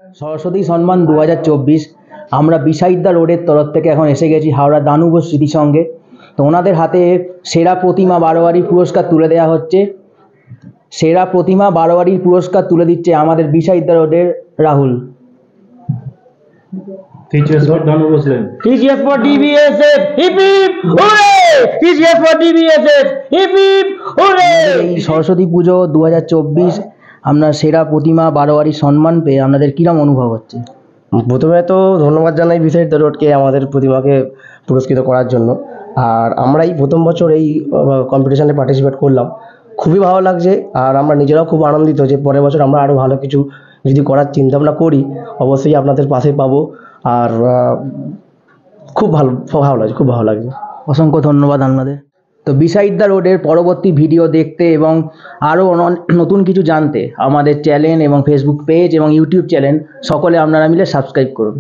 সরস্বতী সম্মান 2024 আমরা বিসাইদ্দা রোডের তরফ থেকে এখন এসে গেছি হাওড়া দানুব স্মৃতি সঙ্গে। তো ওনাদের হাতে সেরা প্রতিমা বারোয়ারির পুরস্কার তুলে দেওয়া হচ্ছে। সেরা প্রতিমা বারোয়ারির পুরস্কার তুলে দিচ্ছে আমাদের বিসাইদ্দা রোডের Rahul. TGS for Danu Muslim. TGS for DBSF, hip hip hooray! TGS for DBSF, hip hip hooray! এই সরস্বতী পুজো 2024 আমরা সেরা প্রতিমা বারোয়ারি সম্মান পেয়ে আপনাদের কিরম অনুভব হচ্ছে? প্রথমে তো ধন্যবাদ জানাই বিসাইদ্দা রোডকে আমাদের প্রতিমাকে পুরস্কৃত করার জন্য। আর আমরা এই প্রথম বছর এই কম্পিটিশানে পার্টিসিপেট করলাম, খুবই ভালো লাগছে। আর আমরা নিজেরাও খুব আনন্দিত যে পরের বছর আমরা আরও ভালো কিছু যদি করার চিন্তাভাবনা করি অবশ্যই আপনাদের পাশে পাবো। আর খুব ভালো লাগছে, খুব ভালো লাগছে। অসংখ্য ধন্যবাদ আপনাদের। তো বিসাইদ্দা রোডের পরবর্তী ভিডিও দেখতে এবং আরও নতুন কিছু জানতে আমাদের চ্যানেল এবং ফেসবুক পেজ এবং ইউটিউব চ্যানেল সকলে আপনারা মিলে সাবস্ক্রাইব করুন।